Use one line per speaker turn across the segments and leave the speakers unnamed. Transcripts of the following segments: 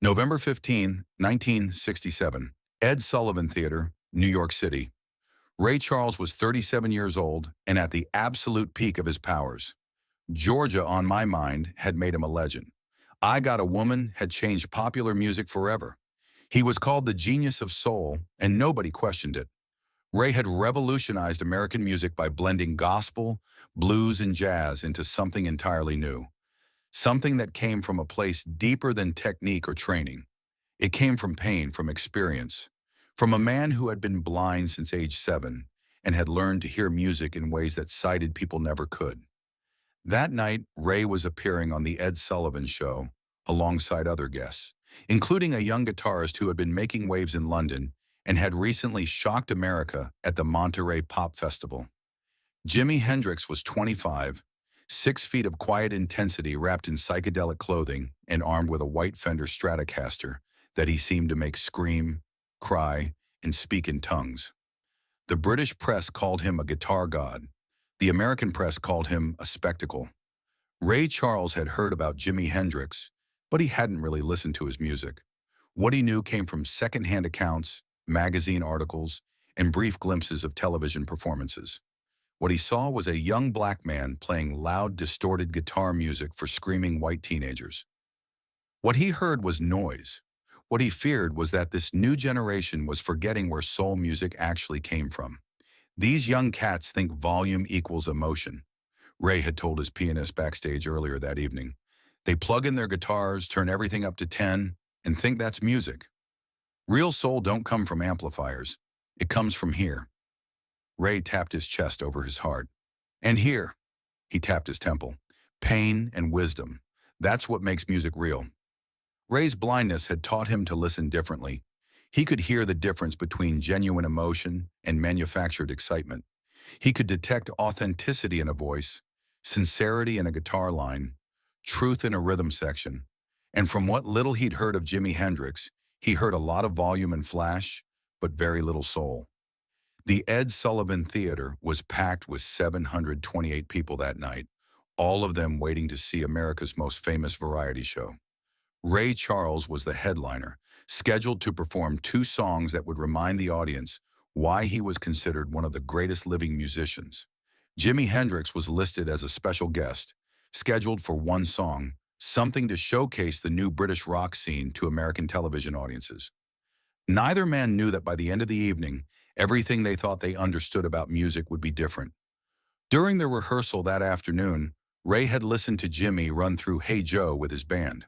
November 15, 1967, Ed Sullivan Theater, New York City. Ray Charles was 37 years old and at the absolute peak of his powers. Georgia on My Mind had made him a legend. I Got a Woman had changed popular music forever. He was called the genius of soul, and nobody questioned it. Ray had revolutionized American music by blending gospel, blues, and jazz into something entirely new. Something that came from a place deeper than technique or training. It came from pain, from experience, from a man who had been blind since age 7 and had learned to hear music in ways that sighted people never could. That night, Ray was appearing on The Ed Sullivan Show alongside other guests, including a young guitarist who had been making waves in London and had recently shocked America at the Monterey Pop Festival. Jimi Hendrix was 25, 6 feet of quiet intensity wrapped in psychedelic clothing and armed with a white Fender Stratocaster that he seemed to make scream, cry, and speak in tongues. The British press called him a guitar god. The American press called him a spectacle. Ray Charles had heard about Jimi Hendrix, but he hadn't really listened to his music. What he knew came from secondhand accounts, magazine articles, and brief glimpses of television performances. What he saw was a young black man playing loud, distorted guitar music for screaming white teenagers. What he heard was noise. What he feared was that this new generation was forgetting where soul music actually came from. These young cats think volume equals emotion, Ray had told his pianist backstage earlier that evening. They plug in their guitars, turn everything up to 10, and think that's music. Real soul don't come from amplifiers. It comes from here. Ray tapped his chest over his heart. And here, he tapped his temple. Pain and wisdom. That's what makes music real. Ray's blindness had taught him to listen differently. He could hear the difference between genuine emotion and manufactured excitement. He could detect authenticity in a voice, sincerity in a guitar line, truth in a rhythm section. And from what little he'd heard of Jimi Hendrix, he heard a lot of volume and flash, but very little soul. The Ed Sullivan Theater was packed with 728 people that night, all of them waiting to see America's most famous variety show. Ray Charles was the headliner, scheduled to perform 2 songs that would remind the audience why he was considered one of the greatest living musicians. Jimi Hendrix was listed as a special guest, scheduled for 1 song, something to showcase the new British rock scene to American television audiences. Neither man knew that by the end of the evening, everything they thought they understood about music would be different. During the rehearsal that afternoon, Ray had listened to Jimi run through Hey Joe with his band.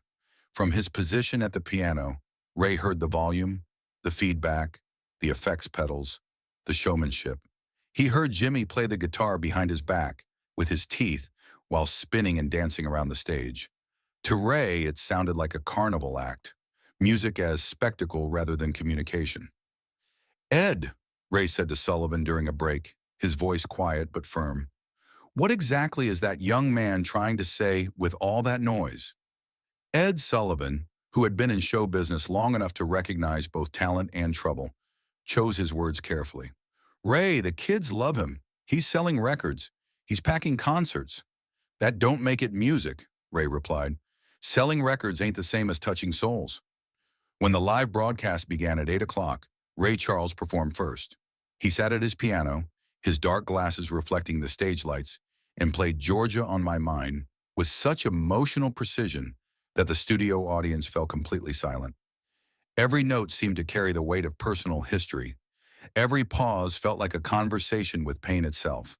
From his position at the piano, Ray heard the volume, the feedback, the effects pedals, the showmanship. He heard Jimi play the guitar behind his back, with his teeth, while spinning and dancing around the stage. To Ray, it sounded like a carnival act, music as spectacle rather than communication. "Ed," Ray said to Sullivan during a break, his voice quiet but firm, "what exactly is that young man trying to say with all that noise?" Ed Sullivan, who had been in show business long enough to recognize both talent and trouble, chose his words carefully. "Ray, the kids love him. He's selling records. He's packing concerts." "That don't make it music," Ray replied. "Selling records ain't the same as touching souls." When the live broadcast began at 8 o'clock, Ray Charles performed first. He sat at his piano, his dark glasses reflecting the stage lights, and played Georgia on My Mind with such emotional precision that the studio audience fell completely silent. Every note seemed to carry the weight of personal history. Every pause felt like a conversation with pain itself.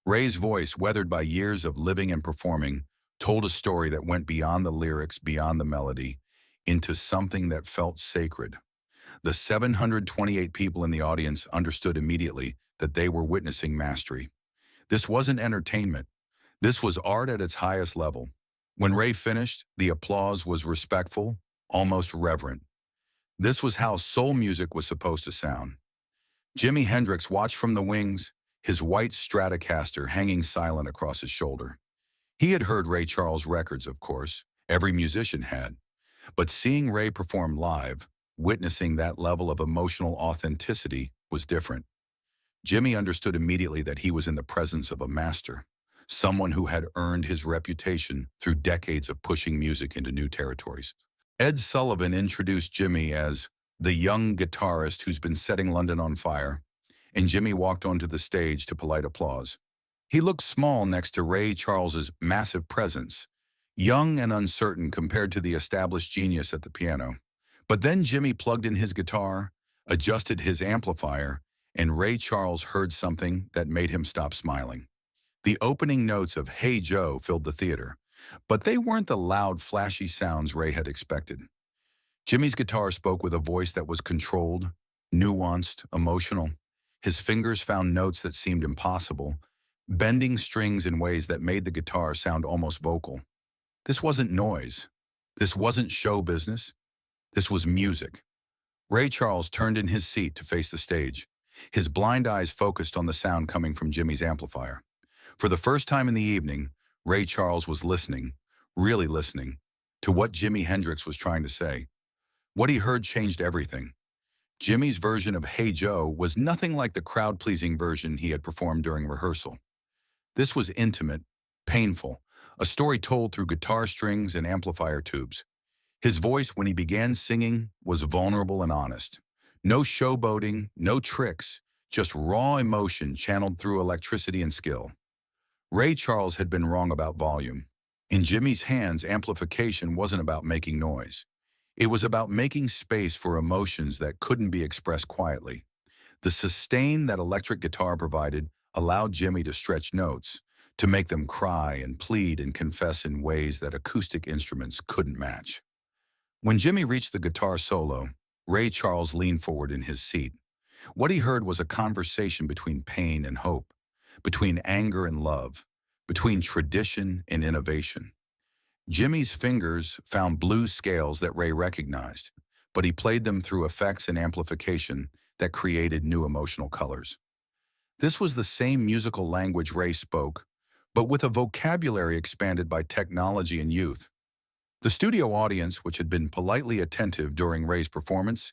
Ray's voice, weathered by years of living and performing, told a story that went beyond the lyrics, beyond the melody, into something that felt sacred. The 728 people in the audience understood immediately that they were witnessing mastery. This wasn't entertainment. This was art at its highest level. When Ray finished, the applause was respectful, almost reverent. This was how soul music was supposed to sound. Jimi Hendrix watched from the wings, his white Stratocaster hanging silent across his shoulder. He had heard Ray Charles records, of course. Every musician had. But seeing Ray perform live, witnessing that level of emotional authenticity, was different. Jimi understood immediately that he was in the presence of a master, someone who had earned his reputation through decades of pushing music into new territories. Ed Sullivan introduced Jimi as the young guitarist who's been setting London on fire, and Jimi walked onto the stage to polite applause. He looked small next to Ray Charles's massive presence, young and uncertain compared to the established genius at the piano. But then Jimi plugged in his guitar, adjusted his amplifier, and Ray Charles heard something that made him stop smiling. The opening notes of Hey Joe filled the theater, but they weren't the loud, flashy sounds Ray had expected. Jimmy's guitar spoke with a voice that was controlled, nuanced, emotional. His fingers found notes that seemed impossible, bending strings in ways that made the guitar sound almost vocal. This wasn't noise. This wasn't show business. This was music. Ray Charles turned in his seat to face the stage, his blind eyes focused on the sound coming from Jimmy's amplifier. For the first time in the evening, Ray Charles was listening, really listening, to what Jimi Hendrix was trying to say. What he heard changed everything. Jimmy's version of Hey Joe was nothing like the crowd-pleasing version he had performed during rehearsal. This was intimate, painful, a story told through guitar strings and amplifier tubes. His voice, when he began singing, was vulnerable and honest. No showboating, no tricks, just raw emotion channeled through electricity and skill. Ray Charles had been wrong about volume. In Jimmy's hands, amplification wasn't about making noise. It was about making space for emotions that couldn't be expressed quietly. The sustain that electric guitar provided allowed Jimi to stretch notes, to make them cry and plead and confess in ways that acoustic instruments couldn't match. When Jimi reached the guitar solo, Ray Charles leaned forward in his seat. What he heard was a conversation between pain and hope, between anger and love, between tradition and innovation. Jimmy's fingers found blues scales that Ray recognized, but he played them through effects and amplification that created new emotional colors. This was the same musical language Ray spoke, but with a vocabulary expanded by technology and youth. The studio audience, which had been politely attentive during Ray's performance,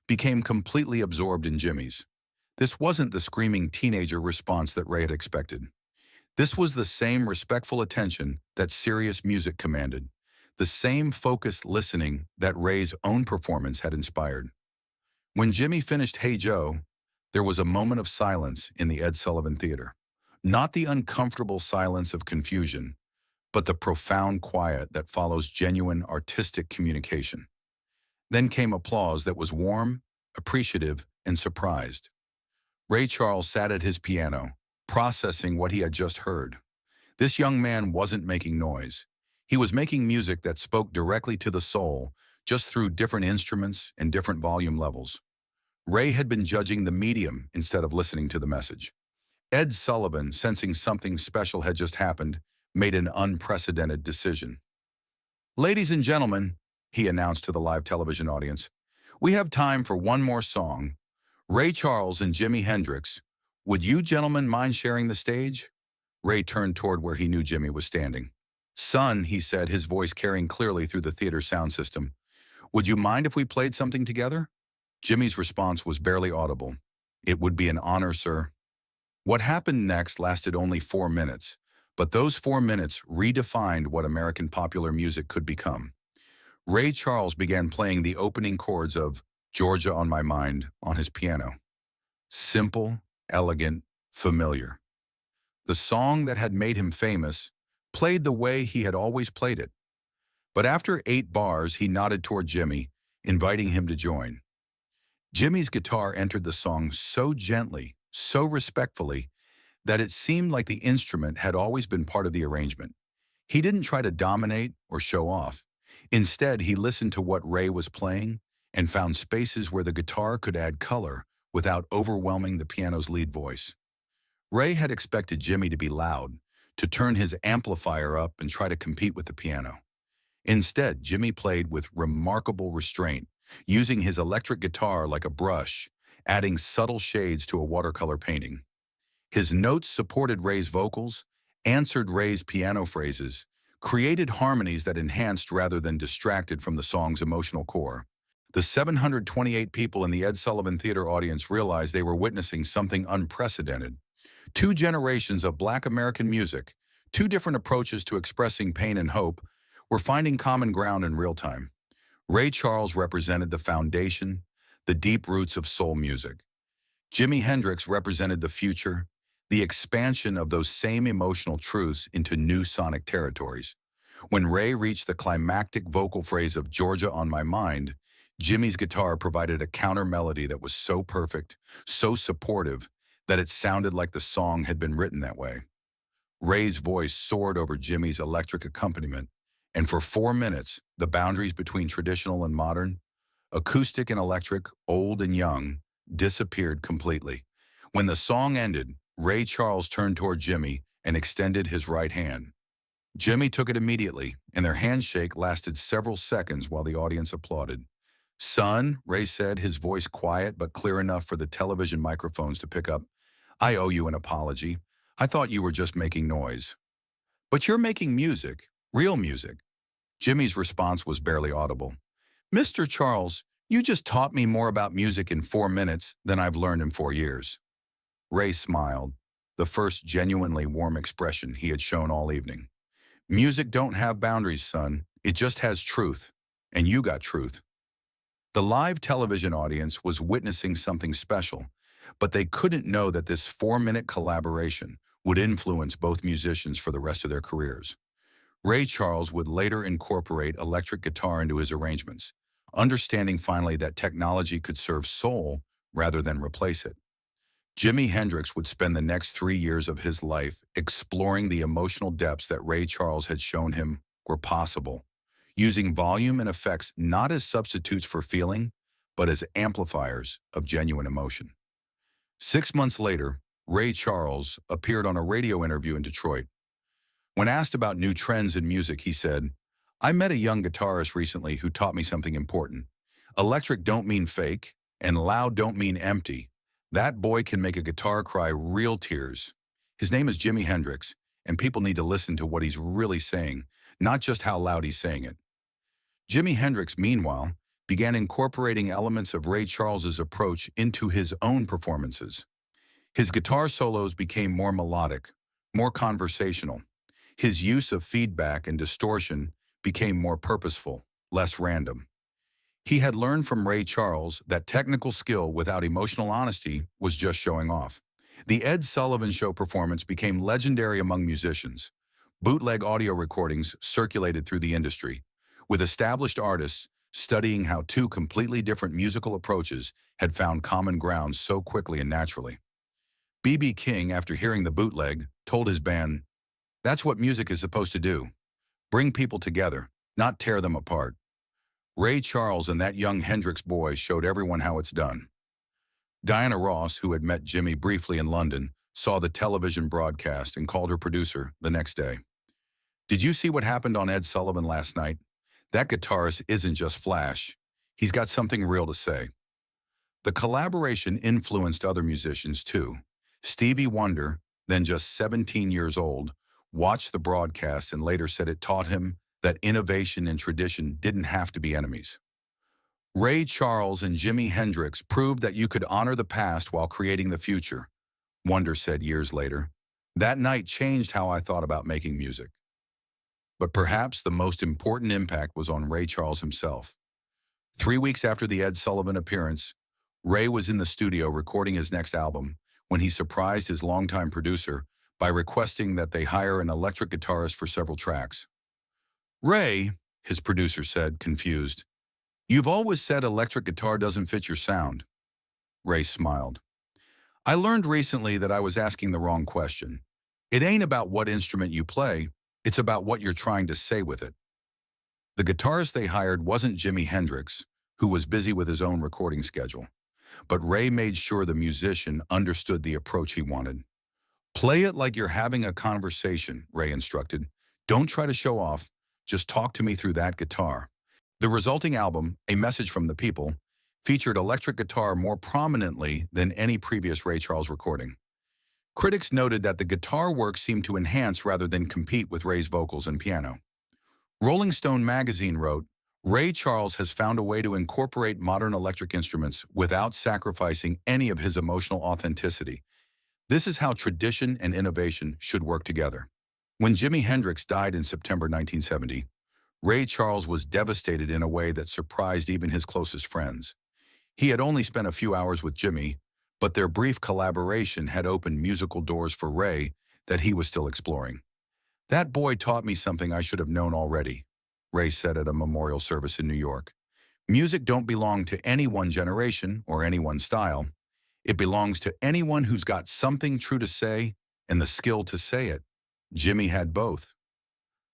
became completely absorbed in Jimmy's. This wasn't the screaming teenager response that Ray had expected. This was the same respectful attention that serious music commanded, the same focused listening that Ray's own performance had inspired. When Jimi finished Hey Joe, there was a moment of silence in the Ed Sullivan Theater. Not the uncomfortable silence of confusion, but the profound quiet that follows genuine artistic communication. Then came applause that was warm, appreciative, and surprised. Ray Charles sat at his piano, processing what he had just heard. This young man wasn't making noise. He was making music that spoke directly to the soul, just through different instruments and different volume levels. Ray had been judging the medium instead of listening to the message. Ed Sullivan, sensing something special had just happened, made an unprecedented decision. "Ladies and gentlemen," he announced to the live television audience, "we have time for one more song. Ray Charles and Jimi Hendrix. Would you gentlemen mind sharing the stage?" Ray turned toward where he knew Jimi was standing. "Son," he said, his voice carrying clearly through the theater sound system, "would you mind if we played something together?" Jimmy's response was barely audible. "It would be an honor, sir." What happened next lasted only 4 minutes, but those 4 minutes redefined what American popular music could become. Ray Charles began playing the opening chords of Georgia on My Mind on his piano. Simple, elegant, familiar. The song that had made him famous played the way he had always played it. But after 8 bars, he nodded toward Jimi, inviting him to join. Jimmy's guitar entered the song so gently, so respectfully, that it seemed like the instrument had always been part of the arrangement. He didn't try to dominate or show off. Instead, he listened to what Ray was playing and found spaces where the guitar could add color without overwhelming the piano's lead voice. Ray had expected Jimi to be loud, to turn his amplifier up and try to compete with the piano. Instead, Jimi played with remarkable restraint, using his electric guitar like a brush, adding subtle shades to a watercolor painting. His notes supported Ray's vocals, answered Ray's piano phrases, created harmonies that enhanced rather than distracted from the song's emotional core. The 728 people in the Ed Sullivan Theater audience realized they were witnessing something unprecedented. 2 generations of Black American music, 2 different approaches to expressing pain and hope, were finding common ground in real time. Ray Charles represented the foundation, the deep roots of soul music. Jimi Hendrix represented the future, the expansion of those same emotional truths into new sonic territories. When Ray reached the climactic vocal phrase of Georgia on My Mind, Jimmy's guitar provided a counter melody that was so perfect, so supportive, that it sounded like the song had been written that way. Ray's voice soared over Jimmy's electric accompaniment, and for 4 minutes, the boundaries between traditional and modern, acoustic and electric, old and young, disappeared completely. When the song ended, Ray Charles turned toward Jimmy and extended his right hand. Jimmy took it immediately, and their handshake lasted several seconds while the audience applauded. "Son," Ray said, his voice quiet but clear enough for the television microphones to pick up, "I owe you an apology. I thought you were just making noise." "But you're making music, real music." Jimmy's response was barely audible. "Mr. Charles, you just taught me more about music in 4 minutes than I've learned in 4 years." Ray smiled, the first genuinely warm expression he had shown all evening. "Music don't have boundaries, son. It just has truth. And you got truth." The live television audience was witnessing something special, but they couldn't know that this 4-minute collaboration would influence both musicians for the rest of their careers. Ray Charles would later incorporate electric guitar into his arrangements, understanding finally that technology could serve soul rather than replace it. Jimi Hendrix would spend the next 3 years of his life exploring the emotional depths that Ray Charles had shown him were possible, using volume and effects not as substitutes for feeling, but as amplifiers of genuine emotion. 6 months later, Ray Charles appeared on a radio interview in Detroit. When asked about new trends in music, he said, "I met a young guitarist recently who taught me something important. Electric don't mean fake, and loud don't mean empty. That boy can make a guitar cry real tears. His name is Jimi Hendrix, and people need to listen to what he's really saying, not just how loud he's saying it." Jimi Hendrix, meanwhile, began incorporating elements of Ray Charles's approach into his own performances. His guitar solos became more melodic, more conversational. His use of feedback and distortion became more purposeful, less random. He had learned from Ray Charles that technical skill without emotional honesty was just showing off. The Ed Sullivan Show performance became legendary among musicians. Bootleg audio recordings circulated through the industry, with established artists studying how two completely different musical approaches had found common ground so quickly and naturally. B.B. King, after hearing the bootleg, told his band, "That's what music is supposed to do. Bring people together, not tear them apart." Ray Charles and that young Hendrix boy showed everyone how it's done. Diana Ross, who had met Jimmy briefly in London, saw the television broadcast and called her producer the next day. "Did you see what happened on Ed Sullivan last night? That guitarist isn't just flash. He's got something real to say." The collaboration influenced other musicians too. Stevie Wonder, then just 17 years old, watched the broadcast and later said it taught him that innovation and tradition didn't have to be enemies. Ray Charles and Jimi Hendrix proved that you could honor the past while creating the future, Wonder said years later. "That night changed how I thought about making music." But perhaps the most important impact was on Ray Charles himself. 3 weeks after the Ed Sullivan appearance, Ray was in the studio recording his next album when he surprised his longtime producer by requesting that they hire an electric guitarist for several tracks. "Ray," his producer said, confused, "you've always said electric guitar doesn't fit your sound." Ray smiled. "I learned recently that I was asking the wrong question. It ain't about what instrument you play, it's about what you're trying to say with it." The guitarist they hired wasn't Jimi Hendrix, who was busy with his own recording schedule. But Ray made sure the musician understood the approach he wanted. "Play it like you're having a conversation," Ray instructed. "Don't try to show off. Just talk to me through that guitar." The resulting album, A Message from the People, featured electric guitar more prominently than any previous Ray Charles recording. Critics noted that the guitar work seemed to enhance rather than compete with Ray's vocals and piano. Rolling Stone magazine wrote, "Ray Charles has found a way to incorporate modern electric instruments without sacrificing any of his emotional authenticity. This is how tradition and innovation should work together." When Jimi Hendrix died in September 1970, Ray Charles was devastated in a way that surprised even his closest friends. He had only spent a few hours with Jimmy, but their brief collaboration had opened musical doors for Ray that he was still exploring. "That boy taught me something I should have known already," Ray said at a memorial service in New York. "Music don't belong to any one generation or any one style. It belongs to anyone who's got something true to say and the skill to say it." Jimmy had both.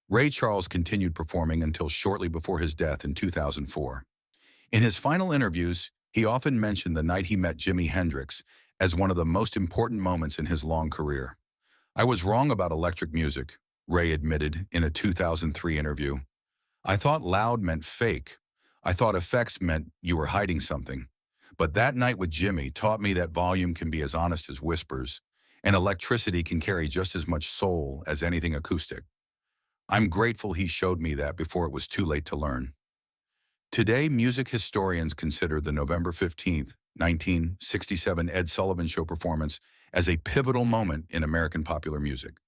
Ray Charles continued performing until shortly before his death in 2004. In his final interviews, he often mentioned the night he met Jimi Hendrix as one of the most important moments in his long career. "I was wrong about electric music," Ray admitted in a 2003 interview. "I thought loud meant fake. I thought effects meant you were hiding something. But that night with Jimmy taught me that volume can be as honest as whispers, and electricity can carry just as much soul as anything acoustic. I'm grateful he showed me that before it was too late to learn." Today, music historians consider the November 15th, 1967 Ed Sullivan Show performance as a pivotal moment in American popular music.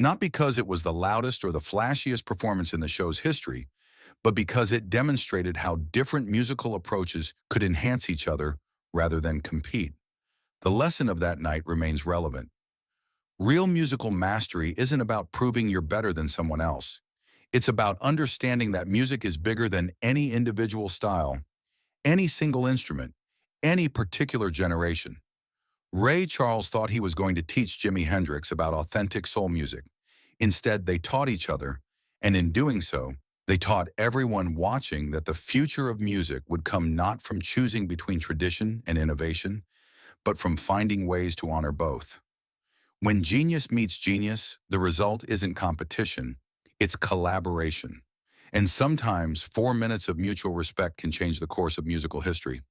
Not because it was the loudest or the flashiest performance in the show's history, but because it demonstrated how different musical approaches could enhance each other rather than compete. The lesson of that night remains relevant. Real musical mastery isn't about proving you're better than someone else. It's about understanding that music is bigger than any individual style, any single instrument, any particular generation. Ray Charles thought he was going to teach Jimi Hendrix about authentic soul music. Instead, they taught each other, and in doing so, they taught everyone watching that the future of music would come not from choosing between tradition and innovation, but from finding ways to honor both. When genius meets genius, the result isn't competition, it's collaboration. And sometimes 4 minutes of mutual respect can change the course of musical history.